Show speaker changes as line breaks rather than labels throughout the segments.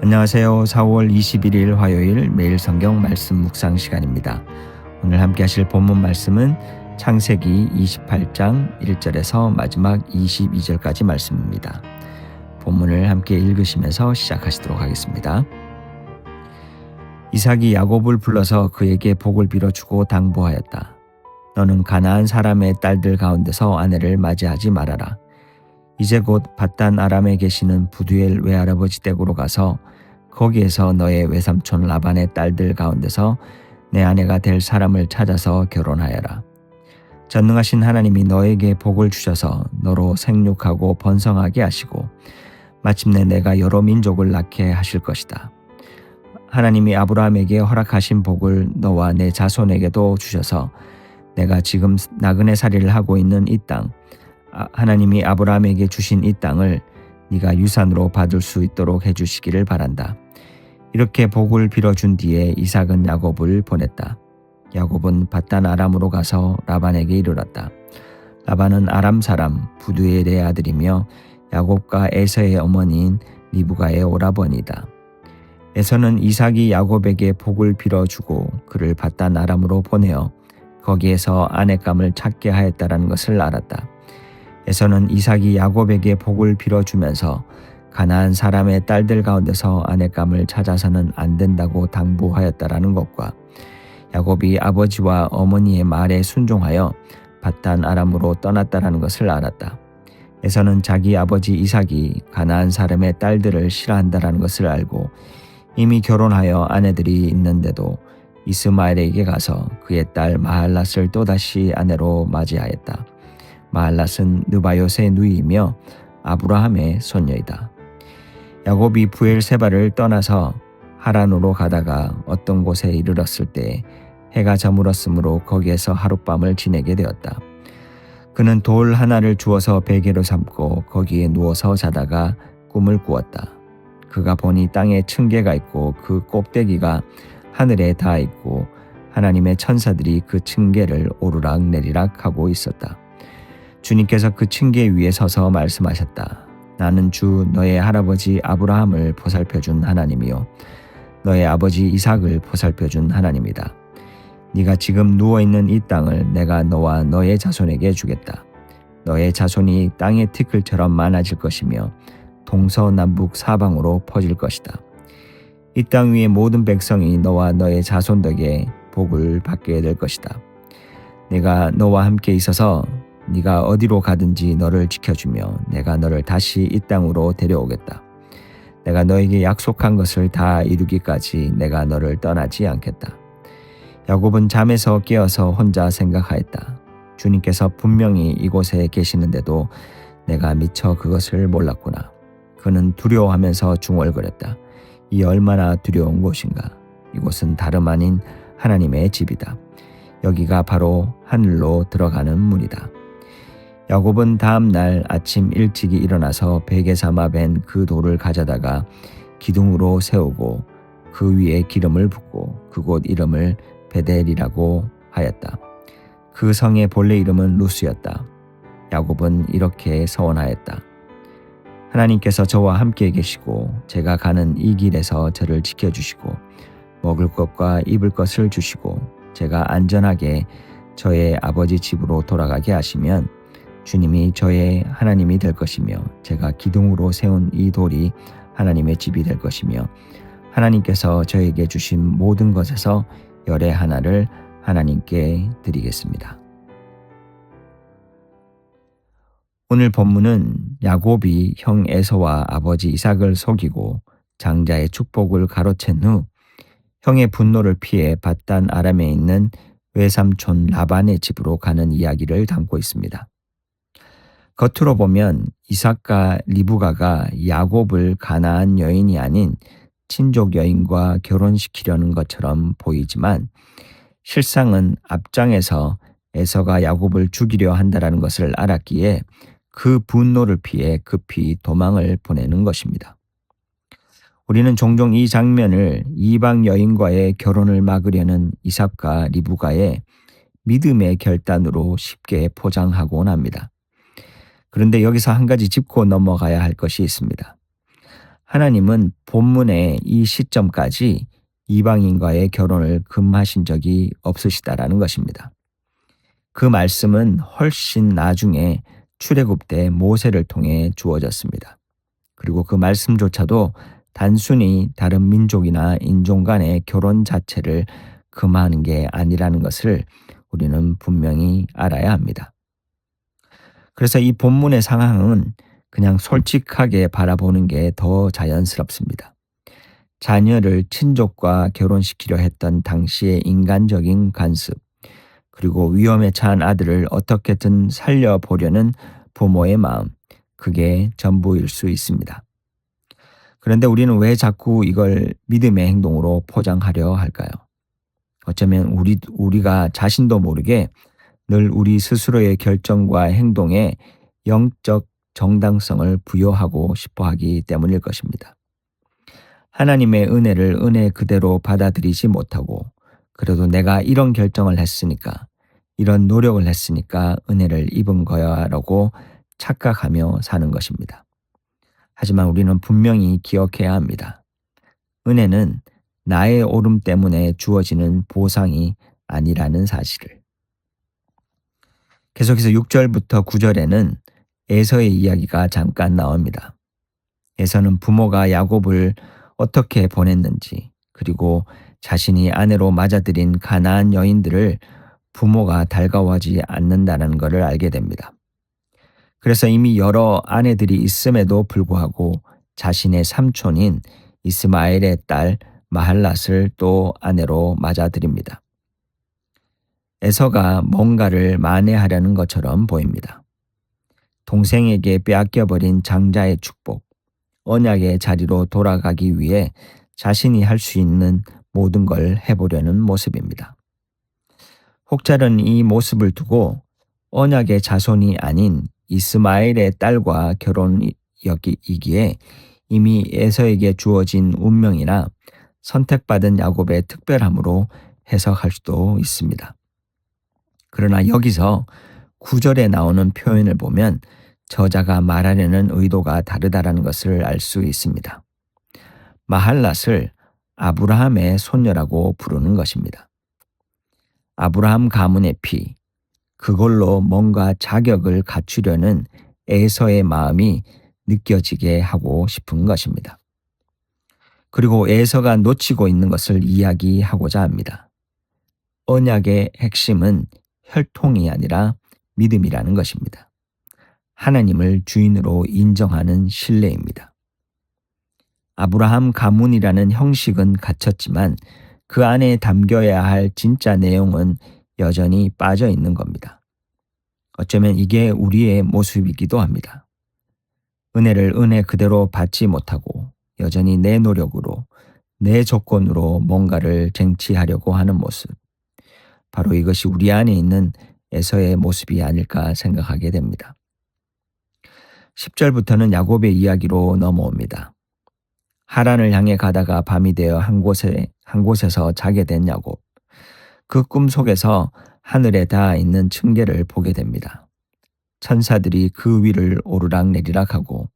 안녕하세요. 4월 21일 화요일 매일 성경 말씀 묵상 시간입니다. 오늘 함께 하실 본문 말씀은 창세기 28장 1절에서 마지막 22절까지 말씀입니다. 본문을 함께 읽으시면서 시작하시도록 하겠습니다. 이삭이 야곱을 불러서 그에게 복을 빌어주고 당부하였다. 너는 가나안 사람의 딸들 가운데서 아내를 맞이하지 말아라. 이제 곧 밧단 아람에 계시는 부두엘 외할아버지 댁으로 가서 거기에서 너의 외삼촌 라반의 딸들 가운데서 내 아내가 될 사람을 찾아서 결혼하여라. 전능하신 하나님이 너에게 복을 주셔서 너로 생육하고 번성하게 하시고 마침내 내가 여러 민족을 낳게 하실 것이다. 하나님이 아브라함에게 허락하신 복을 너와 내 자손에게도 주셔서 내가 지금 나그네 살이를 하고 있는 이 땅, 하나님이 아브라함에게 주신 이 땅을 네가 유산으로 받을 수 있도록 해주시기를 바란다. 이렇게 복을 빌어준 뒤에 이삭은 야곱을 보냈다. 야곱은 밧단 아람으로 가서 라반에게 이르렀다. 라반은 아람 사람 부두엘의 아들이며 야곱과 에서의 어머니인 리브가의 오라버니다. 에서는 이삭이 야곱에게 복을 빌어주고 그를 밧단 아람으로 보내어 거기에서 아내감을 찾게 하였다라는 것을 알았다. 에서는 이삭이 야곱에게 복을 빌어주면서 가나안 사람의 딸들 가운데서 아내감을 찾아서는 안 된다고 당부하였다라는 것과 야곱이 아버지와 어머니의 말에 순종하여 밧단 아람으로 떠났다라는 것을 알았다. 에서는 자기 아버지 이삭이 가나안 사람의 딸들을 싫어한다라는 것을 알고 이미 결혼하여 아내들이 있는데도 이스마엘에게 가서 그의 딸 마할랏을 또다시 아내로 맞이하였다. 마할랏은 느바요스의 누이이며 아브라함의 손녀이다. 야곱이 부엘세바를 떠나서 하란으로 가다가 어떤 곳에 이르렀을 때 해가 저물었으므로 거기에서 하룻밤을 지내게 되었다. 그는 돌 하나를 주워서 베개로 삼고 거기에 누워서 자다가 꿈을 꾸었다. 그가 보니 땅에 층계가 있고 그 꼭대기가 하늘에 닿아 있고 하나님의 천사들이 그 층계를 오르락 내리락 하고 있었다. 주님께서 그 층계 위에 서서 말씀하셨다. 나는 주 너의 할아버지 아브라함을 보살펴준 하나님이요 너의 아버지 이삭을 보살펴준 하나님이다. 네가 지금 누워있는 이 땅을 내가 너와 너의 자손에게 주겠다. 너의 자손이 땅의 티끌처럼 많아질 것이며 동서남북 사방으로 퍼질 것이다. 이 땅 위의 모든 백성이 너와 너의 자손 덕에 복을 받게 될 것이다. 내가 너와 함께 있어서 네가 어디로 가든지 너를 지켜주며 내가 너를 다시 이 땅으로 데려오겠다. 내가 너에게 약속한 것을 다 이루기까지 내가 너를 떠나지 않겠다. 야곱은 잠에서 깨어서 혼자 생각하였다. 주님께서 분명히 이곳에 계시는데도 내가 미처 그것을 몰랐구나. 그는 두려워하면서 중얼거렸다. 이 얼마나 두려운 곳인가. 이곳은 다름 아닌 하나님의 집이다. 여기가 바로 하늘로 들어가는 문이다. 야곱은 다음 날 아침 일찍이 일어나서 베개 삼아 벤 그 돌을 가져다가 기둥으로 세우고 그 위에 기름을 붓고 그곳 이름을 베델이라고 하였다. 그 성의 본래 이름은 루스였다. 야곱은 이렇게 서원하였다. 하나님께서 저와 함께 계시고 제가 가는 이 길에서 저를 지켜주시고 먹을 것과 입을 것을 주시고 제가 안전하게 저의 아버지 집으로 돌아가게 하시면 주님이 저의 하나님이 될 것이며 제가 기둥으로 세운 이 돌이 하나님의 집이 될 것이며 하나님께서 저에게 주신 모든 것에서 열의 하나를 하나님께 드리겠습니다. 오늘 본문은 야곱이 형 에서와 아버지 이삭을 속이고 장자의 축복을 가로챈 후 형의 분노를 피해 밧단 아람에 있는 외삼촌 라반의 집으로 가는 이야기를 담고 있습니다. 겉으로 보면 이삭과 리브가가 야곱을 가나안 여인이 아닌 친족 여인과 결혼시키려는 것처럼 보이지만 실상은 앞장에서 에서가 야곱을 죽이려 한다는 것을 알았기에 그 분노를 피해 급히 도망을 보내는 것입니다. 우리는 종종 이 장면을 이방 여인과의 결혼을 막으려는 이삭과 리브가의 믿음의 결단으로 쉽게 포장하곤 합니다. 그런데 여기서 한 가지 짚고 넘어가야 할 것이 있습니다. 하나님은 본문의 이 시점까지 이방인과의 결혼을 금하신 적이 없으시다라는 것입니다. 그 말씀은 훨씬 나중에 출애굽 때 모세를 통해 주어졌습니다. 그리고 그 말씀조차도 단순히 다른 민족이나 인종 간의 결혼 자체를 금하는 게 아니라는 것을 우리는 분명히 알아야 합니다. 그래서 이 본문의 상황은 그냥 솔직하게 바라보는 게 더 자연스럽습니다. 자녀를 친족과 결혼시키려 했던 당시의 인간적인 간섭, 그리고 위험에 처한 아들을 어떻게든 살려보려는 부모의 마음, 그게 전부일 수 있습니다. 그런데 우리는 왜 자꾸 이걸 믿음의 행동으로 포장하려 할까요? 어쩌면 우리가 자신도 모르게 늘 우리 스스로의 결정과 행동에 영적 정당성을 부여하고 싶어 하기 때문일 것입니다. 하나님의 은혜를 은혜 그대로 받아들이지 못하고, 그래도 내가 이런 결정을 했으니까, 이런 노력을 했으니까 은혜를 입은 거야라고 착각하며 사는 것입니다. 하지만 우리는 분명히 기억해야 합니다. 은혜는 나의 옳음 때문에 주어지는 보상이 아니라는 사실을. 계속해서 6절부터 9절에는 에서의 이야기가 잠깐 나옵니다. 에서는 부모가 야곱을 어떻게 보냈는지, 그리고 자신이 아내로 맞아들인 가나안 여인들을 부모가 달가워하지 않는다는 것을 알게 됩니다. 그래서 이미 여러 아내들이 있음에도 불구하고 자신의 삼촌인 이스마엘의 딸 마할랏을 또 아내로 맞아들입니다. 에서가 뭔가를 만회하려는 것처럼 보입니다. 동생에게 빼앗겨버린 장자의 축복, 언약의 자리로 돌아가기 위해 자신이 할 수 있는 모든 걸 해보려는 모습입니다. 혹자는 이 모습을 두고 언약의 자손이 아닌 이스마엘의 딸과 결혼이기에 이미 에서에게 주어진 운명이나 선택받은 야곱의 특별함으로 해석할 수도 있습니다. 그러나 여기서 9절에 나오는 표현을 보면 저자가 말하려는 의도가 다르다는 것을 알 수 있습니다. 마할랏을 아브라함의 손녀라고 부르는 것입니다. 아브라함 가문의 피, 그걸로 뭔가 자격을 갖추려는 에서의 마음이 느껴지게 하고 싶은 것입니다. 그리고 에서가 놓치고 있는 것을 이야기하고자 합니다. 언약의 핵심은 혈통이 아니라 믿음이라는 것입니다. 하나님을 주인으로 인정하는 신뢰입니다. 아브라함 가문이라는 형식은 갖췄지만 그 안에 담겨야 할 진짜 내용은 여전히 빠져 있는 겁니다. 어쩌면 이게 우리의 모습이기도 합니다. 은혜를 은혜 그대로 받지 못하고 여전히 내 노력으로, 내 조건으로 뭔가를 쟁취하려고 하는 모습. 바로 이것이 우리 안에 있는 에서의 모습이 아닐까 생각하게 됩니다. 10절부터는 야곱의 이야기로 넘어옵니다. 하란을 향해 가다가 밤이 되어 한 곳에서 자게 된 야곱. 그 꿈 속에서 하늘에 닿아 있는 층계를 보게 됩니다. 천사들이 그 위를 오르락 내리락 하고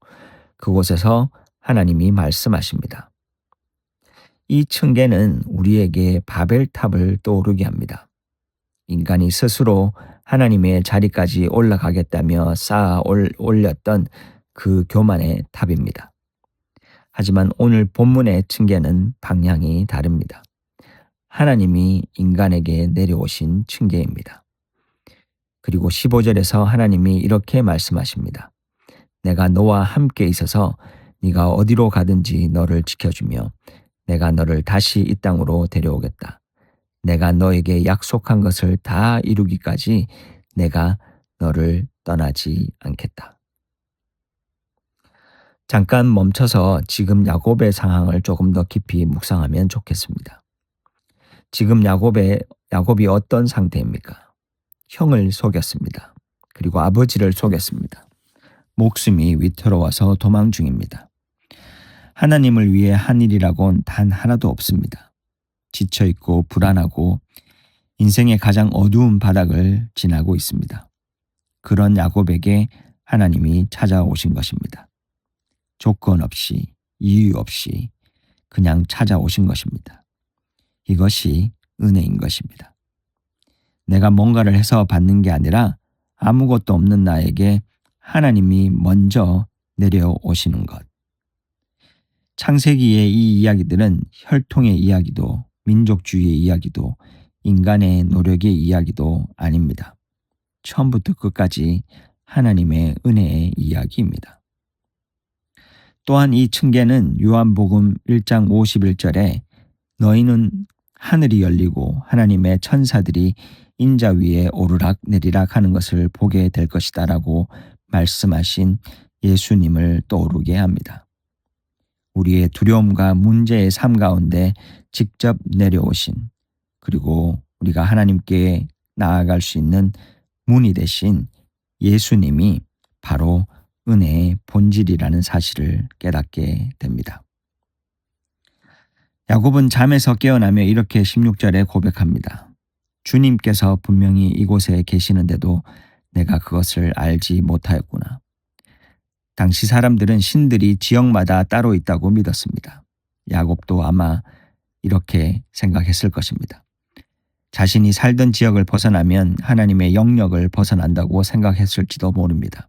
그곳에서 하나님이 말씀하십니다. 이 층계는 우리에게 바벨탑을 떠오르게 합니다. 인간이 스스로 하나님의 자리까지 올라가겠다며 쌓아 올렸던 그 교만의 탑입니다. 하지만 오늘 본문의 층계는 방향이 다릅니다. 하나님이 인간에게 내려오신 층계입니다. 그리고 15절에서 하나님이 이렇게 말씀하십니다. 내가 너와 함께 있어서 네가 어디로 가든지 너를 지켜주며 내가 너를 다시 이 땅으로 데려오겠다. 내가 너에게 약속한 것을 다 이루기까지 내가 너를 떠나지 않겠다. 잠깐 멈춰서 지금 야곱의 상황을 조금 더 깊이 묵상하면 좋겠습니다. 지금 야곱이 어떤 상태입니까? 형을 속였습니다. 그리고 아버지를 속였습니다. 목숨이 위태로워서 도망 중입니다. 하나님을 위해 한 일이라곤 단 하나도 없습니다. 지쳐있고 불안하고 인생의 가장 어두운 바닥을 지나고 있습니다. 그런 야곱에게 하나님이 찾아오신 것입니다. 조건 없이 이유 없이 그냥 찾아오신 것입니다. 이것이 은혜인 것입니다. 내가 뭔가를 해서 받는 게 아니라 아무것도 없는 나에게 하나님이 먼저 내려오시는 것. 창세기의 이 이야기들은 혈통의 이야기도 민족주의의 이야기도 인간의 노력의 이야기도 아닙니다. 처음부터 끝까지 하나님의 은혜의 이야기입니다. 또한 이 층계는 요한복음 1장 51절에 너희는 하늘이 열리고 하나님의 천사들이 인자 위에 오르락 내리락 하는 것을 보게 될 것이다 라고 말씀하신 예수님을 떠오르게 합니다. 우리의 두려움과 문제의 삶 가운데 직접 내려오신, 그리고 우리가 하나님께 나아갈 수 있는 문이 되신 예수님이 바로 은혜의 본질이라는 사실을 깨닫게 됩니다. 야곱은 잠에서 깨어나며 이렇게 16절에 고백합니다. 주님께서 분명히 이곳에 계시는데도 내가 그것을 알지 못하였구나. 당시 사람들은 신들이 지역마다 따로 있다고 믿었습니다. 야곱도 아마 이렇게 생각했을 것입니다. 자신이 살던 지역을 벗어나면 하나님의 영역을 벗어난다고 생각했을지도 모릅니다.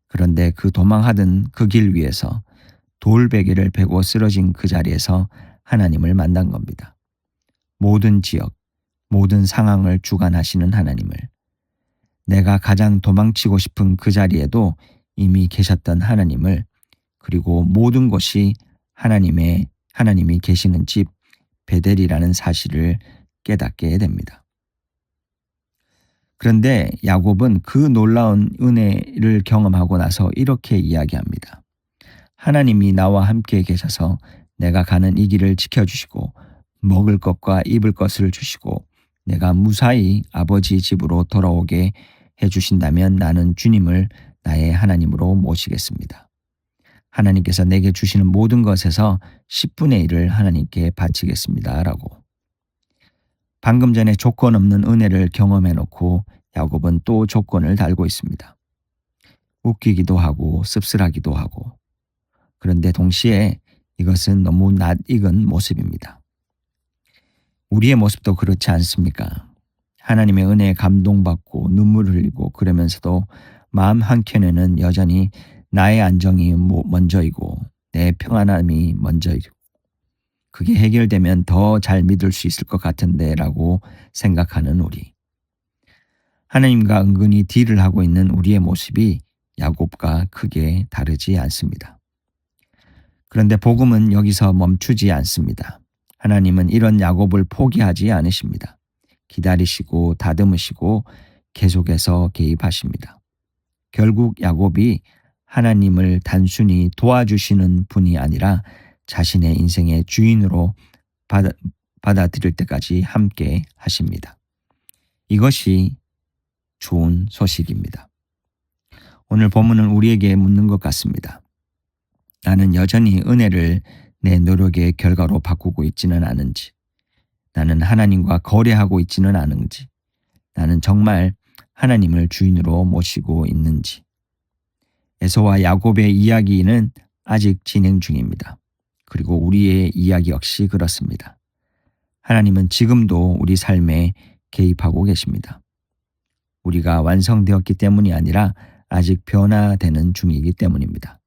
그런데 그 도망하던 그 길 위에서 돌베개를 베고 쓰러진 그 자리에서 하나님을 만난 겁니다. 모든 지역, 모든 상황을 주관하시는 하나님을, 내가 가장 도망치고 싶은 그 자리에도 이미 계셨던 하나님을, 그리고 모든 것이 하나님이 계시는 집 베델이라는 사실을 깨닫게 됩니다. 그런데 야곱은 그 놀라운 은혜를 경험하고 나서 이렇게 이야기합니다. 하나님이 나와 함께 계셔서 내가 가는 이 길을 지켜주시고 먹을 것과 입을 것을 주시고 내가 무사히 아버지 집으로 돌아오게 해주신다면 나는 주님을 나의 하나님으로 모시겠습니다. 하나님께서 내게 주시는 모든 것에서 10분의 1을 하나님께 바치겠습니다. 라고. 방금 전에 조건 없는 은혜를 경험해놓고 야곱은 또 조건을 달고 있습니다. 웃기기도 하고 씁쓸하기도 하고. 그런데 동시에 이것은 너무 낯익은 모습입니다. 우리의 모습도 그렇지 않습니까? 하나님의 은혜에 감동받고 눈물을 흘리고 그러면서도 마음 한켠에는 여전히 나의 안정이 먼저이고 내 평안함이 먼저이고 그게 해결되면 더 잘 믿을 수 있을 것 같은데 라고 생각하는 우리. 하나님과 은근히 딜을 하고 있는 우리의 모습이 야곱과 크게 다르지 않습니다. 그런데 복음은 여기서 멈추지 않습니다. 하나님은 이런 야곱을 포기하지 않으십니다. 기다리시고 다듬으시고 계속해서 개입하십니다. 결국 야곱이 하나님을 단순히 도와주시는 분이 아니라 자신의 인생의 주인으로 받아들일 때까지 함께 하십니다. 이것이 좋은 소식입니다. 오늘 본문은 우리에게 묻는 것 같습니다. 나는 여전히 은혜를 내 노력의 결과로 바꾸고 있지는 않은지, 나는 하나님과 거래하고 있지는 않은지, 나는 정말 하나님을 주인으로 모시고 있는지. 에서와 야곱의 이야기는 아직 진행 중입니다. 그리고 우리의 이야기 역시 그렇습니다. 하나님은 지금도 우리 삶에 개입하고 계십니다. 우리가 완성되었기 때문이 아니라 아직 변화되는 중이기 때문입니다.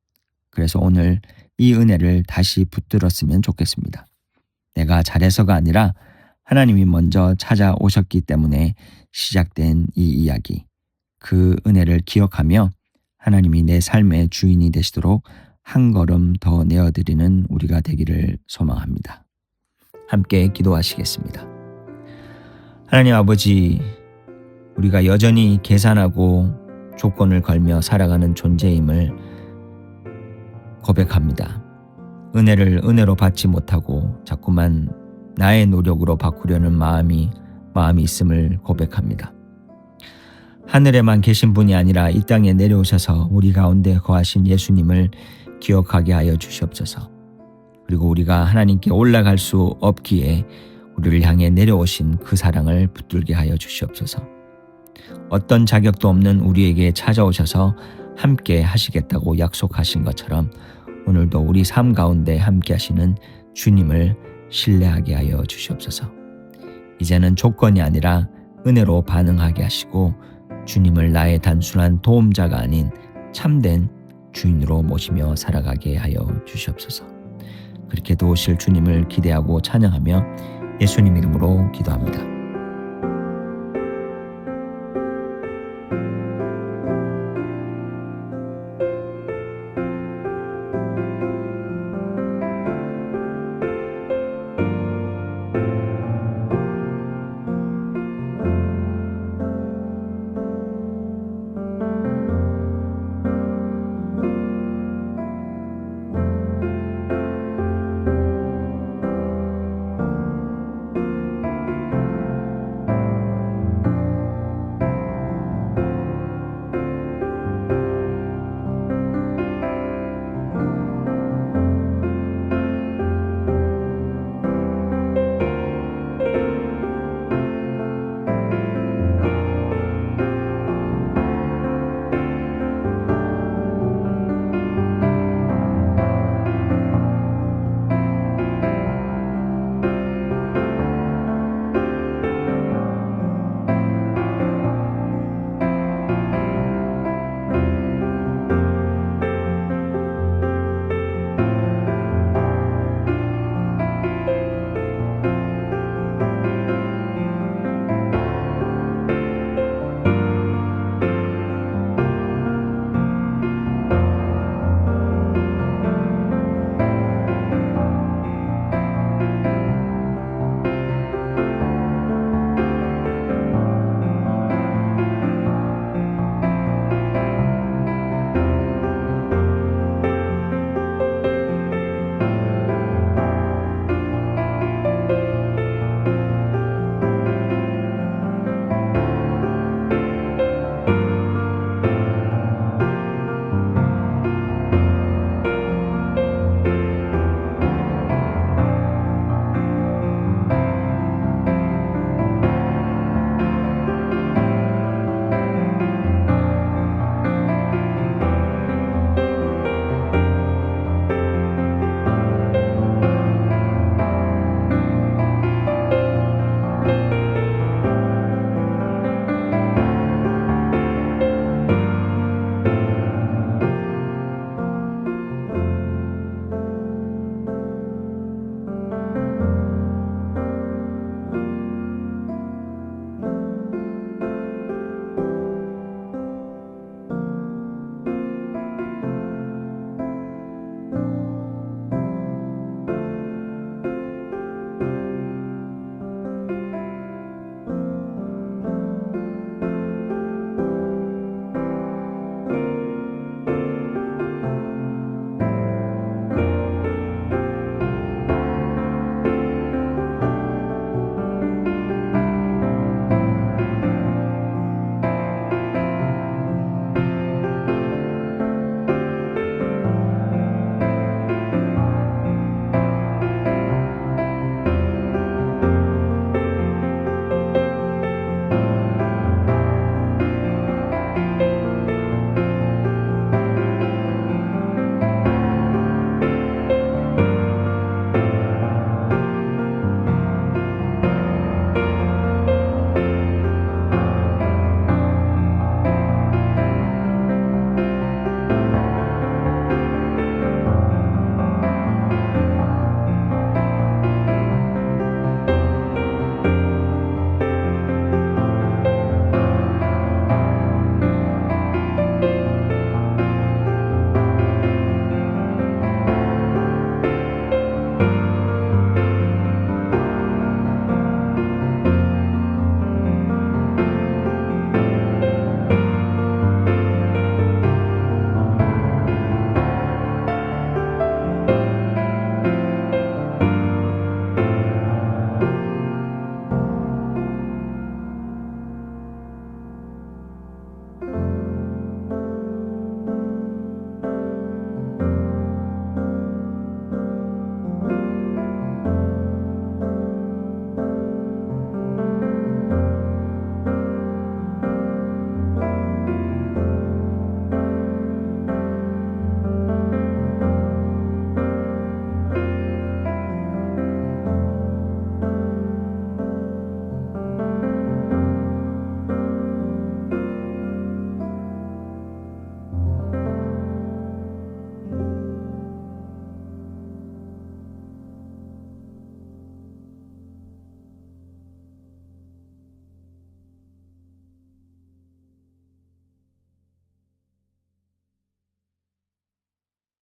그래서 오늘 이 은혜를 다시 붙들었으면 좋겠습니다. 내가 잘해서가 아니라 하나님이 먼저 찾아오셨기 때문에 시작된 이 이야기, 그 은혜를 기억하며 하나님이 내 삶의 주인이 되시도록 한 걸음 더 내어드리는 우리가 되기를 소망합니다. 함께 기도하시겠습니다. 하나님 아버지, 우리가 여전히 계산하고 조건을 걸며 살아가는 존재임을 고백합니다. 은혜를 은혜로 받지 못하고 자꾸만 나의 노력으로 바꾸려는 마음이 있음을 고백합니다. 하늘에만 계신 분이 아니라 이 땅에 내려오셔서 우리 가운데 거하신 예수님을 기억하게 하여 주시옵소서. 그리고 우리가 하나님께 올라갈 수 없기에 우리를 향해 내려오신 그 사랑을 붙들게 하여 주시옵소서. 어떤 자격도 없는 우리에게 찾아오셔서 함께 하시겠다고 약속하신 것처럼 오늘도 우리 삶 가운데 함께 하시는 주님을 신뢰하게 하여 주시옵소서. 이제는 조건이 아니라 은혜로 반응하게 하시고 주님을 나의 단순한 도움자가 아닌 참된 주인으로 모시며 살아가게 하여 주시옵소서. 그렇게 도우실 주님을 기대하고 찬양하며 예수님 이름으로 기도합니다.